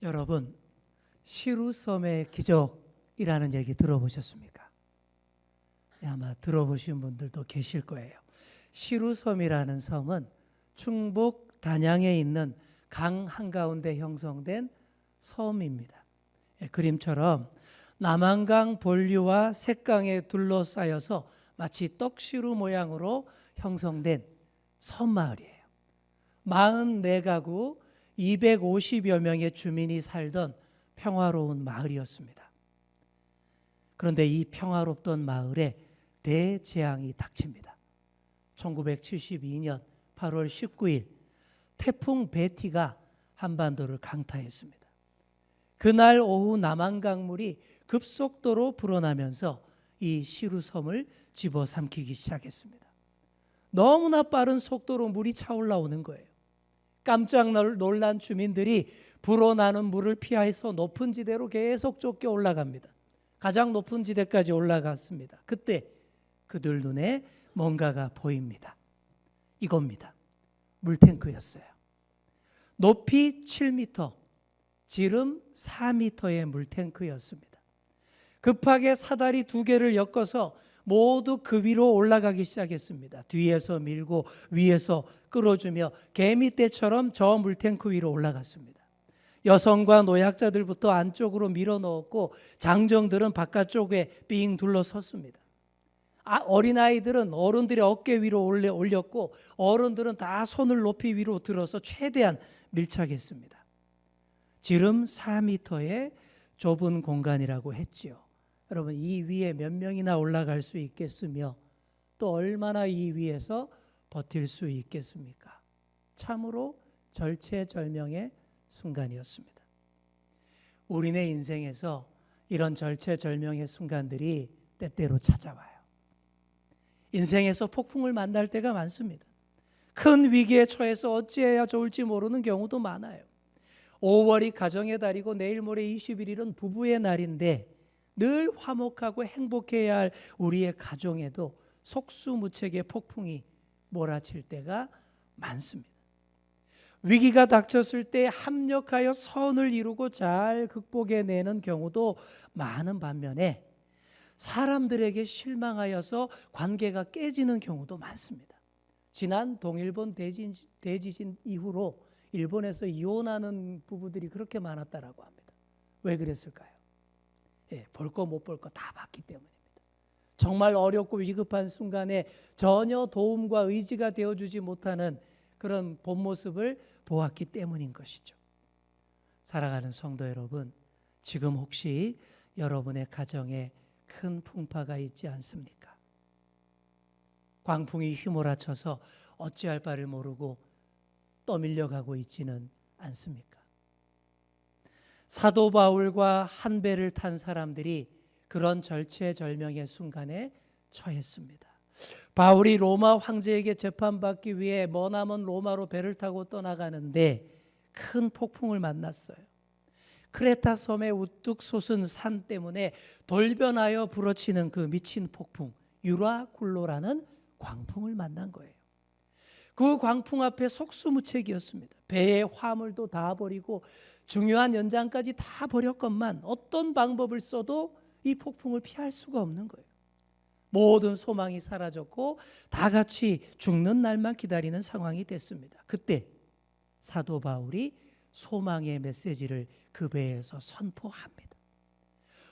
여러분, 시루섬의 기적이라는 얘기 들어보셨습니까? 아마 들어보신 분들도 계실 거예요. 시루섬이라는 섬은 충북 단양에 있는 강 한가운데 형성된 섬입니다. 그림처럼 남한강 본류와 색강에 둘러싸여서 마치 떡시루 모양으로 형성된 섬마을이에요. 44가구 250여 명의 주민이 살던 평화로운 마을이었습니다. 그런데 이 평화롭던 마을에 대재앙이 닥칩니다. 1972년 8월 19일 태풍 베티가 한반도를 강타했습니다. 그날 오후 남한강물이 급속도로 불어나면서 이 시루섬을 집어삼키기 시작했습니다. 너무나 빠른 속도로 물이 차올라오는 거예요. 깜짝 놀란 주민들이 불어나는 물을 피해서 높은 지대로 계속 쫓겨 올라갑니다. 가장 높은 지대까지 올라갔습니다. 그때 그들 눈에 뭔가가 보입니다. 이겁니다. 물탱크였어요. 높이 7m, 지름 4m의 물탱크였습니다. 급하게 사다리 2개를 엮어서 모두 그 위로 올라가기 시작했습니다. 뒤에서 밀고 위에서 끌어주며 개미떼처럼 저 물탱크 위로 올라갔습니다. 여성과 노약자들부터 안쪽으로 밀어넣었고 장정들은 바깥쪽에 삥 둘러섰습니다. 어린아이들은 어른들의 어깨 위로 올렸고 어른들은 다 손을 높이 위로 들어서 최대한 밀착했습니다. 지름 4m의 좁은 공간이라고 했지요. 여러분, 이 위에 몇 명이나 올라갈 수 있겠으며 또 얼마나 이 위에서 버틸 수 있겠습니까? 참으로 절체절명의 순간이었습니다. 우리네 인생에서 이런 절체절명의 순간들이 때때로 찾아와요. 인생에서 폭풍을 만날 때가 많습니다. 큰 위기에 처해서 어찌해야 좋을지 모르는 경우도 많아요. 5월이 가정의 달이고 내일 모레 21일은 부부의 날인데 늘 화목하고 행복해야 할 우리의 가정에도 속수무책의 폭풍이 몰아칠 때가 많습니다. 위기가 닥쳤을 때 합력하여 선을 이루고 잘 극복해내는 경우도 많은 반면에 사람들에게 실망하여서 관계가 깨지는 경우도 많습니다. 지난 동일본 대지진 이후로 일본에서 이혼하는 부부들이 그렇게 많았다라고 합니다. 왜 그랬을까요? 볼 거 못 볼 거 다 봤기 때문입니다. 정말 어렵고 위급한 순간에 전혀 도움과 의지가 되어주지 못하는 그런 본 모습을 보았기 때문인 것이죠. 사랑하는 성도 여러분, 지금 혹시 여러분의 가정에 큰 풍파가 있지 않습니까? 광풍이 휘몰아쳐서 어찌할 바를 모르고 떠밀려가고 있지는 않습니까? 사도 바울과 한 배를 탄 사람들이 그런 절체절명의 순간에 처했습니다. 바울이 로마 황제에게 재판받기 위해 머나먼 로마로 배를 타고 떠나가는데 큰 폭풍을 만났어요. 크레타 섬의 우뚝 솟은 산 때문에 돌변하여 불어치는 그 미친 폭풍, 유라굴로라는 광풍을 만난 거예요. 그 광풍 앞에 속수무책이었습니다. 배의 화물도 다 버리고 중요한 연장까지 다 버렸건만 어떤 방법을 써도 이 폭풍을 피할 수가 없는 거예요. 모든 소망이 사라졌고 다 같이 죽는 날만 기다리는 상황이 됐습니다. 그때 사도 바울이 소망의 메시지를 그 배에서 선포합니다.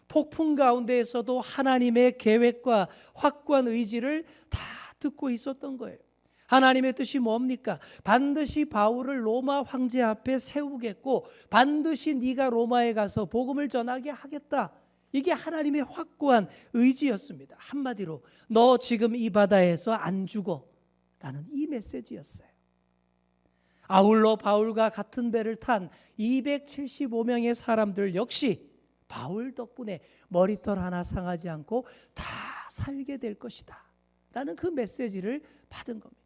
폭풍 가운데에서도 하나님의 계획과 확고한 의지를 다 듣고 있었던 거예요. 하나님의 뜻이 뭡니까? 반드시 바울을 로마 황제 앞에 세우겠고 반드시 네가 로마에 가서 복음을 전하게 하겠다. 이게 하나님의 확고한 의지였습니다. 한마디로 너 지금 이 바다에서 안 죽어 라는 이 메시지였어요. 아울러 바울과 같은 배를 탄 275명의 사람들 역시 바울 덕분에 머리털 하나 상하지 않고 다 살게 될 것이다 라는 그 메시지를 받은 겁니다.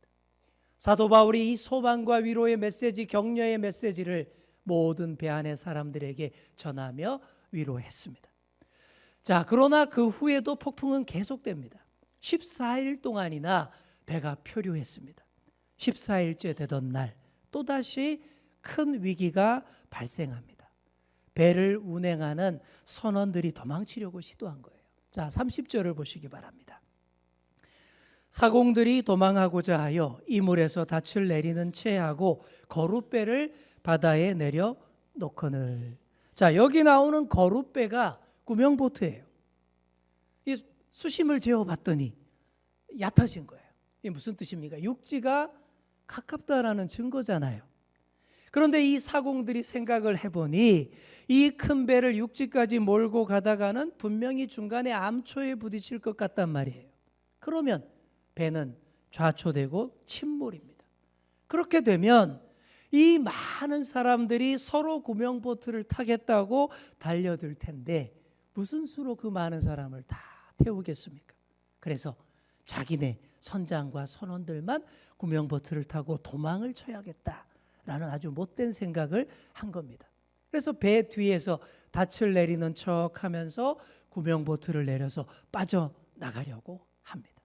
사도 바울이 이 소망과 위로의 메시지, 격려의 메시지를 모든 배 안의 사람들에게 전하며 위로했습니다. 자, 그러나 그 후에도 폭풍은 계속됩니다. 14일 동안이나 배가 표류했습니다. 14일째 되던 날 또다시 큰 위기가 발생합니다. 배를 운행하는 선원들이 도망치려고 시도한 거예요. 자, 30절을 보시기 바랍니다. 사공들이 도망하고자 하여 이물에서 닻을 내리는 채하고 거룻배를 바다에 내려 놓거늘. 자, 여기 나오는 거룻배가 구명보트예요. 이 수심을 재어봤더니 얕아진 거예요. 이게 무슨 뜻입니까? 육지가 가깝다라는 증거잖아요. 그런데 이 사공들이 생각을 해보니 이 큰 배를 육지까지 몰고 가다가는 분명히 중간에 암초에 부딪힐 것 같단 말이에요. 그러면 배는 좌초되고 침몰입니다. 그렇게 되면 이 많은 사람들이 서로 구명보트를 타겠다고 달려들 텐데 무슨 수로 그 많은 사람을 다 태우겠습니까? 그래서 자기네 선장과 선원들만 구명보트를 타고 도망을 쳐야겠다라는 아주 못된 생각을 한 겁니다. 그래서 배 뒤에서 닻을 내리는 척 하면서 구명보트를 내려서 빠져나가려고 합니다.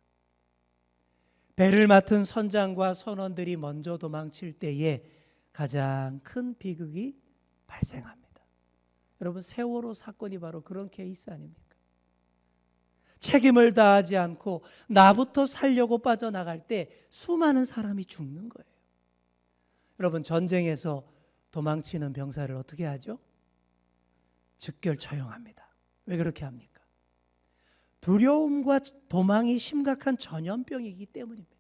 배를 맡은 선장과 선원들이 먼저 도망칠 때에 가장 큰 비극이 발생합니다. 여러분, 세월호 사건이 바로 그런 케이스 아닙니까? 책임을 다하지 않고 나부터 살려고 빠져나갈 때 수많은 사람이 죽는 거예요. 여러분, 전쟁에서 도망치는 병사를 어떻게 하죠? 즉결 처형합니다. 왜 그렇게 합니까? 두려움과 도망이 심각한 전염병이기 때문입니다.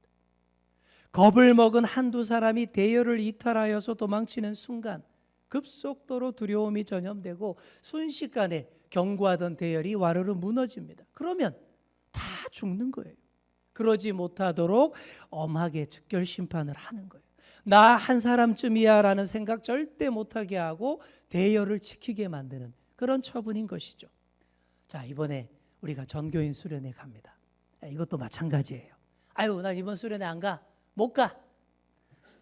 겁을 먹은 한두 사람이 대열을 이탈하여서 도망치는 순간 급속도로 두려움이 전염되고 순식간에 견고하던 대열이 와르르 무너집니다. 그러면 다 죽는 거예요. 그러지 못하도록 엄하게 즉결 심판을 하는 거예요. 나 한 사람쯤이야 라는 생각 절대 못하게 하고 대열을 지키게 만드는 그런 처분인 것이죠. 자, 이번에 우리가 전교인 수련회 갑니다. 이것도 마찬가지예요. 아유, 난 이번 수련회 안 가. 못 가.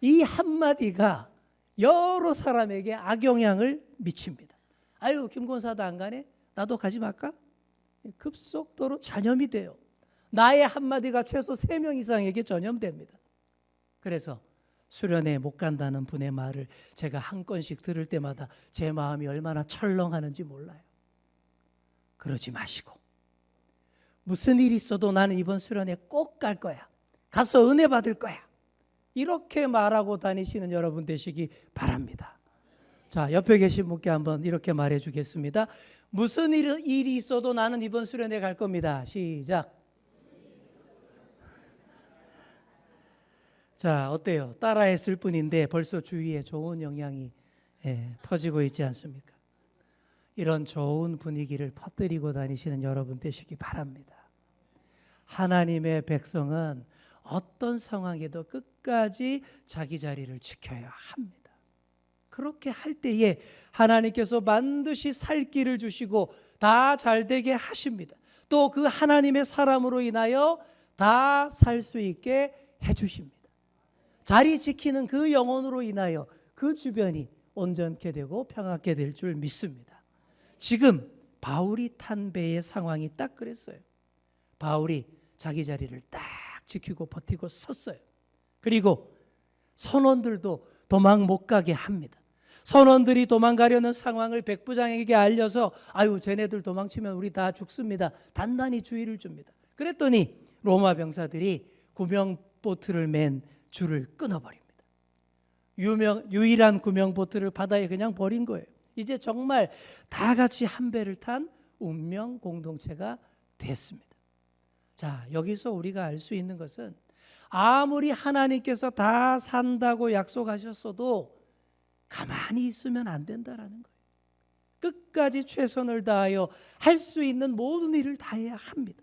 이 한마디가 여러 사람에게 악영향을 미칩니다. 아유, 김권사도 안 가네? 나도 가지 말까? 급속도로 전염이 돼요. 나의 한마디가 최소 3명 이상에게 전염됩니다. 그래서 수련회 못 간다는 분의 말을 제가 한 건씩 들을 때마다 제 마음이 얼마나 철렁하는지 몰라요. 그러지 마시고 무슨 일이 있어도 나는 이번 수련회 꼭 갈 거야. 가서 은혜 받을 거야. 이렇게 말하고 다니시는 여러분 되시기 바랍니다. 자, 옆에 계신 분께 한번 이렇게 말해 주겠습니다. 무슨 일이 있어도 나는 이번 수련회 갈 겁니다. 시작. 자, 어때요? 따라했을 뿐인데 벌써 주위에 좋은 영향이 퍼지고 있지 않습니까? 이런 좋은 분위기를 퍼뜨리고 다니시는 여러분 되시기 바랍니다. 하나님의 백성은 어떤 상황에도 끝까지 자기 자리를 지켜야 합니다. 그렇게 할 때에 하나님께서 반드시 살 길을 주시고 다 잘되게 하십니다. 또 그 하나님의 사람으로 인하여 다 살 수 있게 해주십니다. 자리 지키는 그 영혼으로 인하여 그 주변이 온전케 되고 평안케 될 줄 믿습니다. 지금 바울이 탄 배의 상황이 딱 그랬어요. 바울이 자기 자리를 딱 지키고 버티고 섰어요. 그리고 선원들도 도망 못 가게 합니다. 선원들이 도망가려는 상황을 백부장에게 알려서 아유, 쟤네들 도망치면 우리 다 죽습니다. 단단히 주의를 줍니다. 그랬더니 로마 병사들이 구명보트를 맨 줄을 끊어버립니다. 유일한 구명보트를 바다에 그냥 버린 거예요. 이제 정말 다 같이 한 배를 탄 운명 공동체가 됐습니다. 자, 여기서 우리가 알 수 있는 것은 아무리 하나님께서 다 산다고 약속하셨어도 가만히 있으면 안 된다라는 거예요. 끝까지 최선을 다하여 할 수 있는 모든 일을 다해야 합니다.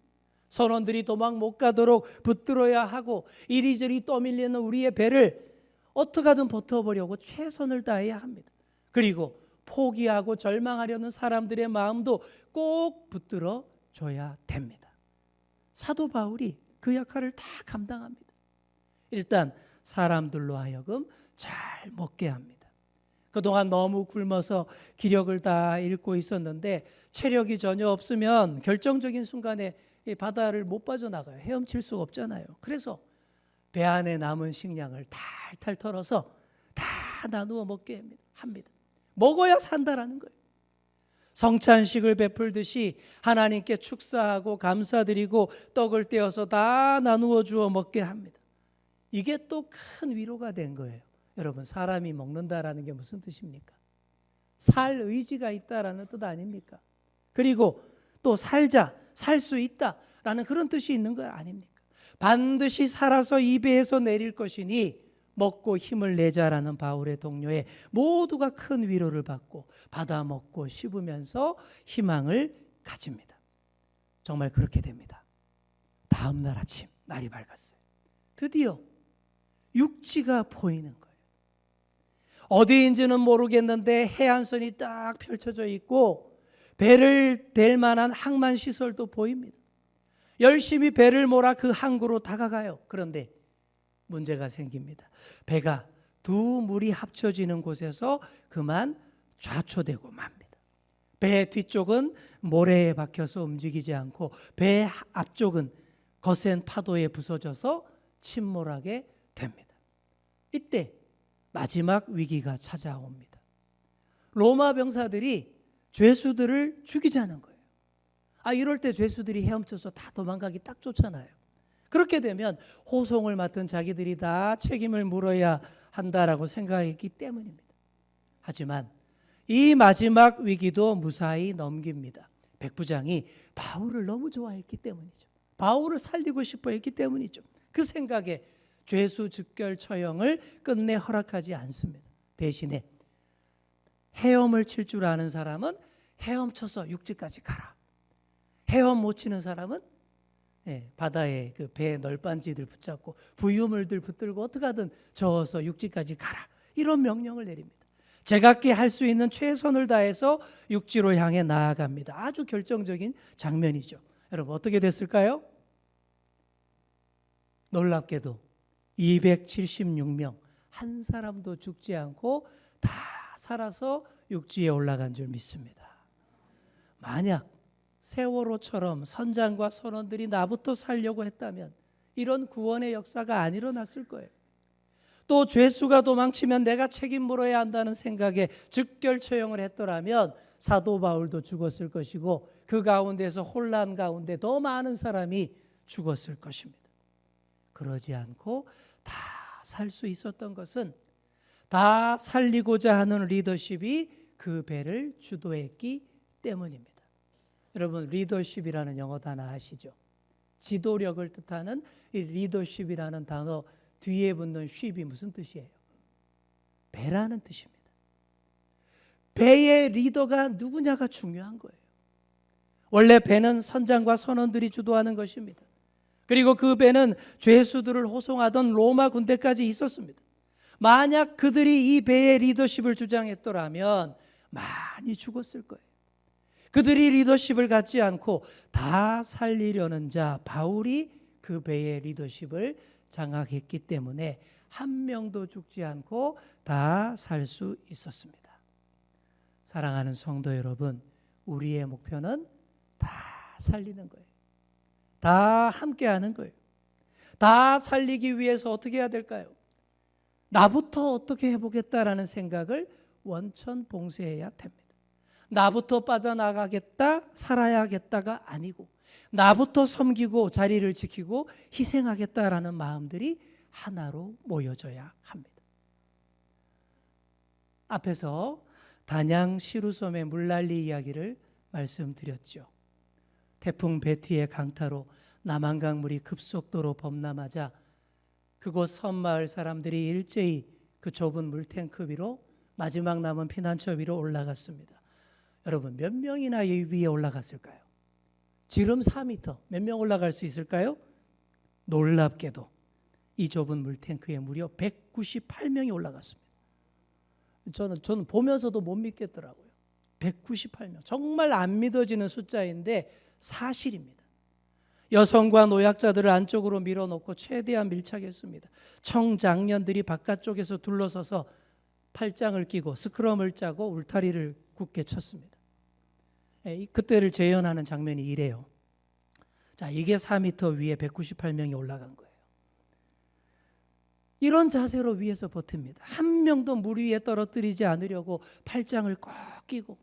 선원들이 도망 못 가도록 붙들어야 하고 이리저리 떠밀리는 우리의 배를 어떻게 하든 버텨보려고 최선을 다해야 합니다. 그리고 포기하고 절망하려는 사람들의 마음도 꼭 붙들어 줘야 됩니다. 사도 바울이 그 역할을 다 감당합니다. 일단 사람들로 하여금 잘 먹게 합니다. 그동안 너무 굶어서 기력을 다 잃고 있었는데 체력이 전혀 없으면 결정적인 순간에 이 바다를 못 빠져나가요. 헤엄칠 수가 없잖아요. 그래서 배 안에 남은 식량을 탈탈 털어서 다 나누어 먹게 합니다. 먹어야 산다라는 거예요. 성찬식을 베풀듯이 하나님께 축사하고 감사드리고 떡을 떼어서 다 나누어 주어 먹게 합니다. 이게 또 큰 위로가 된 거예요. 여러분, 사람이 먹는다라는 게 무슨 뜻입니까? 살 의지가 있다라는 뜻 아닙니까? 그리고 또 살자, 살 수 있다라는 그런 뜻이 있는 거 아닙니까? 반드시 살아서 이 배에서 내릴 것이니 먹고 힘을 내자라는 바울의 동료에 모두가 큰 위로를 받고 받아 먹고 씹으면서 희망을 가집니다. 정말 그렇게 됩니다. 다음 날 아침 날이 밝았어요. 드디어 육지가 보이는 거예요. 어디인지는 모르겠는데 해안선이 딱 펼쳐져 있고 배를 댈 만한 항만 시설도 보입니다. 열심히 배를 몰아 그 항구로 다가가요. 그런데 문제가 생깁니다. 배가 두 물이 합쳐지는 곳에서 그만 좌초되고 맙니다. 배 뒤쪽은 모래에 박혀서 움직이지 않고 배 앞쪽은 거센 파도에 부서져서 침몰하게 됩니다. 이때 마지막 위기가 찾아옵니다. 로마 병사들이 죄수들을 죽이자는 거예요. 이럴 때 죄수들이 헤엄쳐서 다 도망가기 딱 좋잖아요. 그렇게 되면 호송을 맡은 자기들이 다 책임을 물어야 한다라고 생각했기 때문입니다. 하지만 이 마지막 위기도 무사히 넘깁니다. 백부장이 바울을 너무 좋아했기 때문이죠. 바울을 살리고 싶어 했기 때문이죠. 그 생각에 죄수 즉결 처형을 끝내 허락하지 않습니다. 대신에 헤엄을 칠 줄 아는 사람은 헤엄쳐서 육지까지 가라. 헤엄 못 치는 사람은 바다에 그 배 널빤지들 붙잡고 부유물들 붙들고 어떻게 하든 저어서 육지까지 가라. 이런 명령을 내립니다. 제각기 할 수 있는 최선을 다해서 육지로 향해 나아갑니다. 아주 결정적인 장면이죠. 여러분, 어떻게 됐을까요? 놀랍게도 276명 한 사람도 죽지 않고 다 살아서 육지에 올라간 줄 믿습니다. 만약 세월호처럼 선장과 선원들이 나부터 살려고 했다면 이런 구원의 역사가 안 일어났을 거예요. 또 죄수가 도망치면 내가 책임 물어야 한다는 생각에 즉결 처형을 했더라면 사도 바울도 죽었을 것이고 그 가운데서 혼란 가운데 더 많은 사람이 죽었을 것입니다. 그러지 않고 다 살 수 있었던 것은 다 살리고자 하는 리더십이 그 배를 주도했기 때문입니다. 여러분, 리더십이라는 영어 단어 아시죠? 지도력을 뜻하는 이 리더십이라는 단어 뒤에 붙는 쉽이 무슨 뜻이에요? 배라는 뜻입니다. 배의 리더가 누구냐가 중요한 거예요. 원래 배는 선장과 선원들이 주도하는 것입니다. 그리고 그 배는 죄수들을 호송하던 로마 군대까지 있었습니다. 만약 그들이 이 배의 리더십을 주장했더라면 많이 죽었을 거예요. 그들이 리더십을 갖지 않고 다 살리려는 자 바울이 그 배의 리더십을 장악했기 때문에 한 명도 죽지 않고 다 살 수 있었습니다. 사랑하는 성도 여러분, 우리의 목표는 다 살리는 거예요. 다 함께하는 거예요. 다 살리기 위해서 어떻게 해야 될까요? 나부터 어떻게 해보겠다라는 생각을 원천 봉쇄해야 됩니다. 나부터 빠져나가겠다, 살아야겠다가 아니고 나부터 섬기고 자리를 지키고 희생하겠다라는 마음들이 하나로 모여져야 합니다. 앞에서 단양 시루섬의 물난리 이야기를 말씀드렸죠. 태풍 베티의 강타로 남한강물이 급속도로 범람하자 그곳 섬마을 사람들이 일제히 그 좁은 물탱크 위로 마지막 남은 피난처 위로 올라갔습니다. 여러분, 몇 명이나 이 위에 올라갔을까요? 지름 4m, 몇 명 올라갈 수 있을까요? 놀랍게도 이 좁은 물탱크에 무려 198명이 올라갔습니다. 저는 보면서도 못 믿겠더라고요. 198명. 정말 안 믿어지는 숫자인데 사실입니다. 여성과 노약자들을 안쪽으로 밀어넣고 최대한 밀착했습니다. 청장년들이 바깥쪽에서 둘러서서 팔짱을 끼고 스크럼을 짜고 울타리를 굳게 쳤습니다. 그때를 재현하는 장면이 이래요. 자, 이게 4m 위에 198명이 올라간 거예요. 이런 자세로 위에서 버팁니다. 한 명도 물 위에 떨어뜨리지 않으려고 팔짱을 꼭 끼고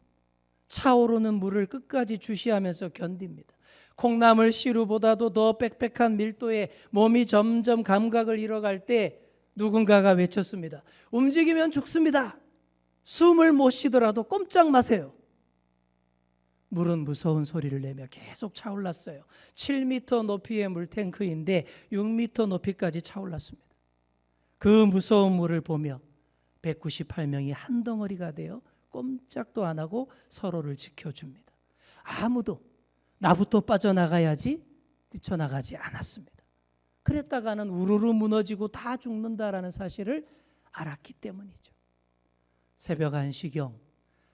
차오르는 물을 끝까지 주시하면서 견딥니다. 콩나물 시루보다도 더 빽빽한 밀도에 몸이 점점 감각을 잃어갈 때 누군가가 외쳤습니다. 움직이면 죽습니다. 숨을 못 쉬더라도 꼼짝 마세요. 물은 무서운 소리를 내며 계속 차올랐어요. 7m 높이의 물탱크인데 6m 높이까지 차올랐습니다. 그 무서운 물을 보며 198명이 한 덩어리가 되어 꼼짝도 안 하고 서로를 지켜줍니다. 아무도 나부터 빠져나가야지 뛰쳐나가지 않았습니다. 그랬다가는 우르르 무너지고 다 죽는다라는 사실을 알았기 때문이죠. 새벽 1시경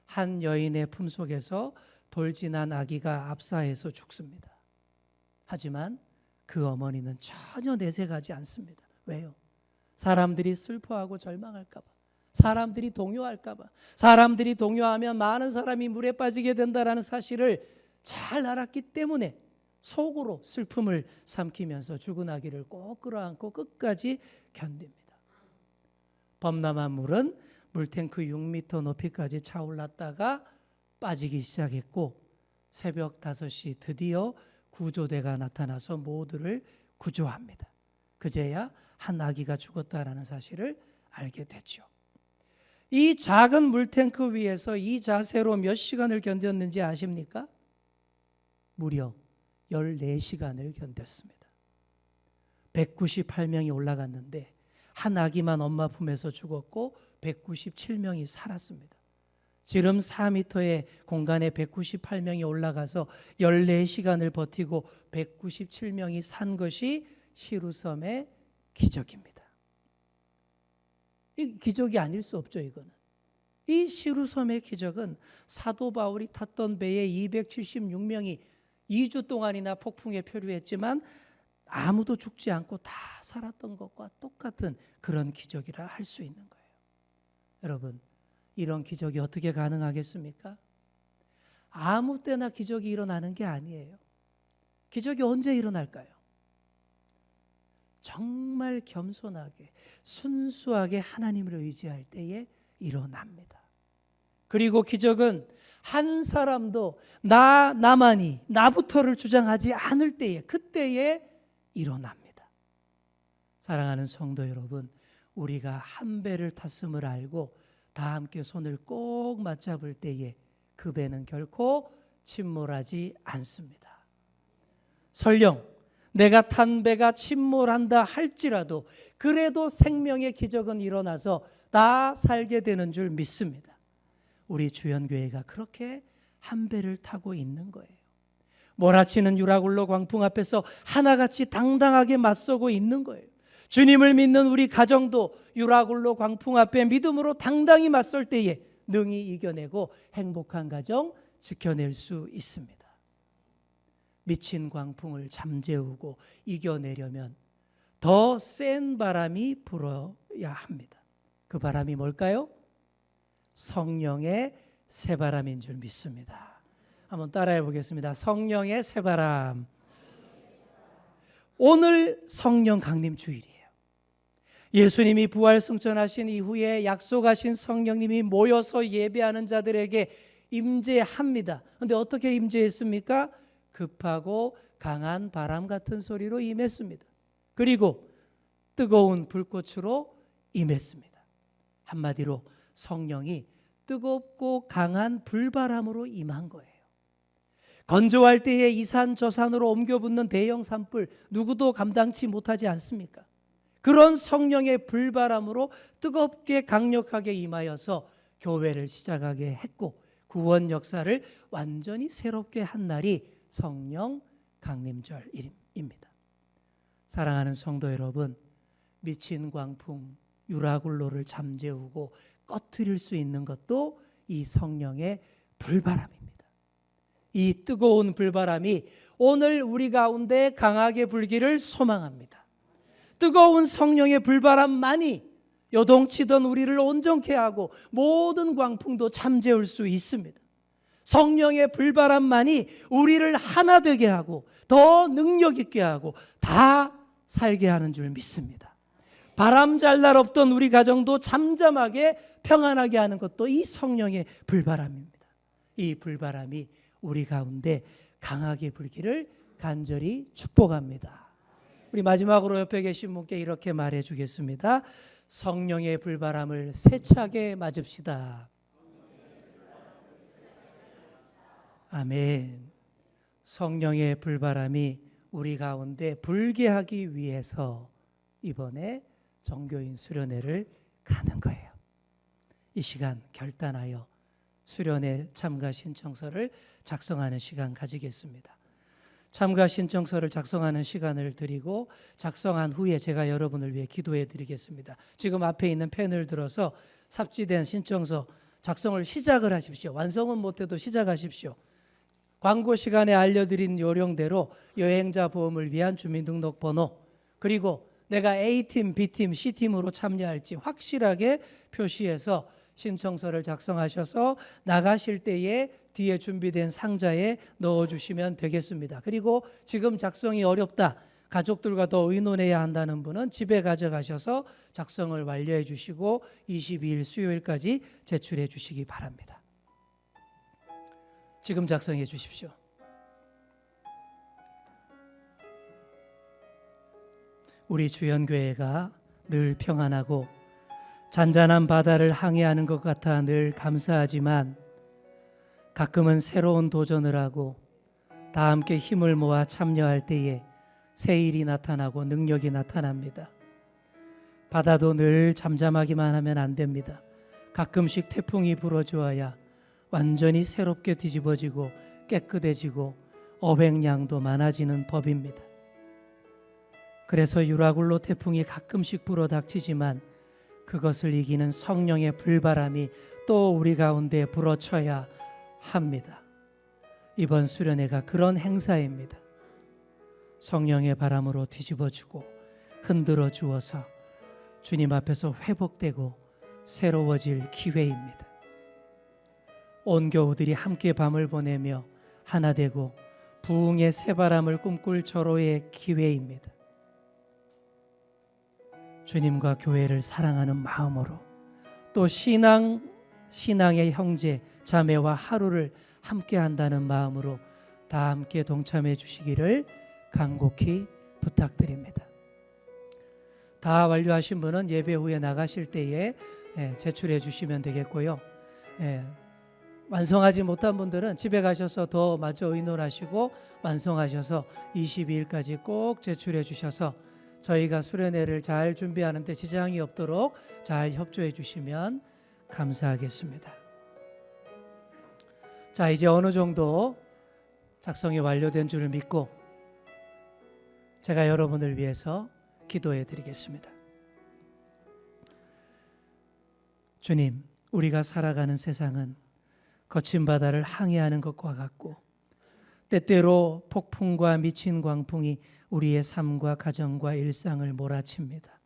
한 여인의 품속에서 돌진한 아기가 압사해서 죽습니다. 하지만 그 어머니는 전혀 내색하지 않습니다. 왜요? 사람들이 슬퍼하고 절망할까 봐, 사람들이 동요할까 봐, 사람들이 동요하면 많은 사람이 물에 빠지게 된다는 사실을 잘 알았기 때문에 속으로 슬픔을 삼키면서 죽은 아기를 꼭 끌어안고 끝까지 견딥니다. 범람한 물은 물탱크 6m 높이까지 차올랐다가 빠지기 시작했고 새벽 5시 드디어 구조대가 나타나서 모두를 구조합니다. 그제야 한 아기가 죽었다라는 사실을 알게 됐죠. 이 작은 물탱크 위에서 이 자세로 몇 시간을 견뎠는지 아십니까? 무려 14시간을 견뎠습니다. 198명이 올라갔는데 한 아기만 엄마 품에서 죽었고 197명이 살았습니다. 지름 4m의 공간에 198명이 올라가서 14시간을 버티고 197명이 산 것이 시루섬의 기적입니다. 이 기적이 아닐 수 없죠. 이거는. 이 시루섬의 기적은 사도 바울이 탔던 배에 276명이 2주 동안이나 폭풍에 표류했지만 아무도 죽지 않고 다 살았던 것과 똑같은 그런 기적이라 할 수 있는 거예요. 여러분, 이런 기적이 어떻게 가능하겠습니까? 아무 때나 기적이 일어나는 게 아니에요. 기적이 언제 일어날까요? 정말 겸손하게 순수하게 하나님을 의지할 때에 일어납니다. 그리고 기적은 한 사람도 나만이 나부터를 주장하지 않을 때에 그때에 일어납니다. 사랑하는 성도 여러분, 우리가 한 배를 탔음을 알고 다 함께 손을 꼭 맞잡을 때에 그 배는 결코 침몰하지 않습니다. 설령 내가 탄 배가 침몰한다 할지라도 그래도 생명의 기적은 일어나서 다 살게 되는 줄 믿습니다. 우리 주연교회가 그렇게 한 배를 타고 있는 거예요. 몰아치는 유라굴로 광풍 앞에서 하나같이 당당하게 맞서고 있는 거예요. 주님을 믿는 우리 가정도 유라굴로 광풍 앞에 믿음으로 당당히 맞설 때에 능히 이겨내고 행복한 가정 지켜낼 수 있습니다. 미친 광풍을 잠재우고 이겨내려면 더 센 바람이 불어야 합니다. 그 바람이 뭘까요? 성령의 새바람인 줄 믿습니다. 한번 따라해 보겠습니다. 성령의 새바람. 오늘 성령 강림 주일이에요. 예수님이 부활 승천하신 이후에 약속하신 성령님이 모여서 예배하는 자들에게 임재합니다. 그런데 어떻게 임재했습니까? 급하고 강한 바람 같은 소리로 임했습니다. 그리고 뜨거운 불꽃으로 임했습니다. 한마디로 성령이 뜨겁고 강한 불바람으로 임한 거예요. 건조할 때에 이 산 저 산으로 옮겨 붙는 대형 산불 누구도 감당치 못하지 않습니까? 그런 성령의 불바람으로 뜨겁게 강력하게 임하여서 교회를 시작하게 했고 구원 역사를 완전히 새롭게 한 날이 성령 강림절입니다. 사랑하는 성도 여러분, 미친 광풍 유라굴로를 잠재우고 꺼트릴 수 있는 것도 이 성령의 불바람입니다. 이 뜨거운 불바람이 오늘 우리 가운데 강하게 불기를 소망합니다. 뜨거운 성령의 불바람만이 요동치던 우리를 온전케 하고 모든 광풍도 잠재울 수 있습니다. 성령의 불바람만이 우리를 하나 되게 하고 더 능력 있게 하고 다 살게 하는 줄 믿습니다. 바람 잘 날 없던 우리 가정도 잠잠하게 평안하게 하는 것도 이 성령의 불바람입니다. 이 불바람이 우리 가운데 강하게 불기를 간절히 축복합니다. 우리 마지막으로 옆에 계신 분께 이렇게 말해 주겠습니다. 성령의 불바람을 세차게 맞읍시다. 아멘. 성령의 불바람이 우리 가운데 불게 하기 위해서 이번에 종교인 수련회를 가는 거예요. 이 시간 결단하여 수련회 참가 신청서를 작성하는 시간 가지겠습니다. 참가 신청서를 작성하는 시간을 드리고 작성한 후에 제가 여러분을 위해 기도해 드리겠습니다. 지금 앞에 있는 펜을 들어서 삽지된 신청서 작성을 시작을 하십시오. 완성은 못해도 시작하십시오. 광고 시간에 알려드린 요령대로 여행자 보험을 위한 주민등록번호, 그리고 내가 A팀, B팀, C팀으로 참여할지 확실하게 표시해서 신청서를 작성하셔서 나가실 때에 뒤에 준비된 상자에 넣어주시면 되겠습니다. 그리고 지금 작성이 어렵다, 가족들과 더 의논해야 한다는 분은 집에 가져가셔서 작성을 완료해 주시고 22일 수요일까지 제출해 주시기 바랍니다. 지금 작성해 주십시오. 우리 주연교회가 늘 평안하고 잔잔한 바다를 항해하는 것 같아 늘 감사하지만 가끔은 새로운 도전을 하고 다 함께 힘을 모아 참여할 때에 새 일이 나타나고 능력이 나타납니다. 바다도 늘 잠잠하기만 하면 안 됩니다. 가끔씩 태풍이 불어주어야 완전히 새롭게 뒤집어지고 깨끗해지고 어획량도 많아지는 법입니다. 그래서 유라굴로 태풍이 가끔씩 불어닥치지만 그것을 이기는 성령의 불바람이 또 우리 가운데 불어쳐야 합니다. 이번 수련회가 그런 행사입니다. 성령의 바람으로 뒤집어주고 흔들어 주어서 주님 앞에서 회복되고 새로워질 기회입니다. 온 교우들이 함께 밤을 보내며 하나 되고 부흥의 새바람을 꿈꿀 절호의 기회입니다. 주님과 교회를 사랑하는 마음으로 또 신앙의 형제 자매와 하루를 함께 한다는 마음으로 다 함께 동참해 주시기를 간곡히 부탁드립니다. 다 완료하신 분은 예배 후에 나가실 때에 제출해 주시면 되겠고요. 완성하지 못한 분들은 집에 가셔서 더 마저 의논하시고 완성하셔서 22일까지 꼭 제출해 주셔서 저희가 수련회를 잘 준비하는 데 지장이 없도록 잘 협조해 주시면 감사하겠습니다. 자, 이제 어느 정도 작성이 완료된 줄을 믿고 제가 여러분을 위해서 기도해 드리겠습니다. 주님, 우리가 살아가는 세상은 거친 바다를 항해하는 것과 같고 때때로 폭풍과 미친 광풍이 우리의 삶과 가정과 일상을 몰아칩니다.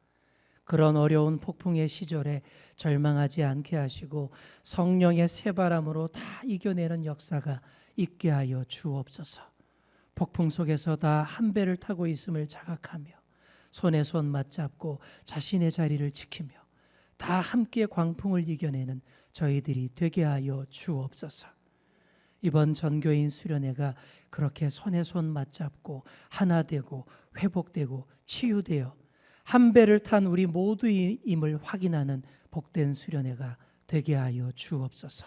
그런 어려운 폭풍의 시절에 절망하지 않게 하시고 성령의 새바람으로 다 이겨내는 역사가 있게 하여 주옵소서. 폭풍 속에서 다 한 배를 타고 있음을 자각하며 손에 손 맞잡고 자신의 자리를 지키며 다 함께 광풍을 이겨내는 저희들이 되게 하여 주옵소서. 이번 전교인 수련회가 그렇게 손에 손 맞잡고 하나 되고 회복되고 치유되어 한 배를 탄 우리 모두임을 확인하는 복된 수련회가 되게 하여 주옵소서.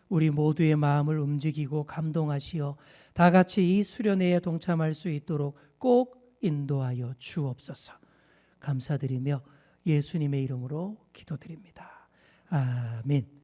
우리 모두의 마음을 움직이고 감동하시어 다 같이 이 수련회에 동참할 수 있도록 꼭 인도하여 주옵소서. 감사드리며 예수님의 이름으로 기도드립니다. 아멘.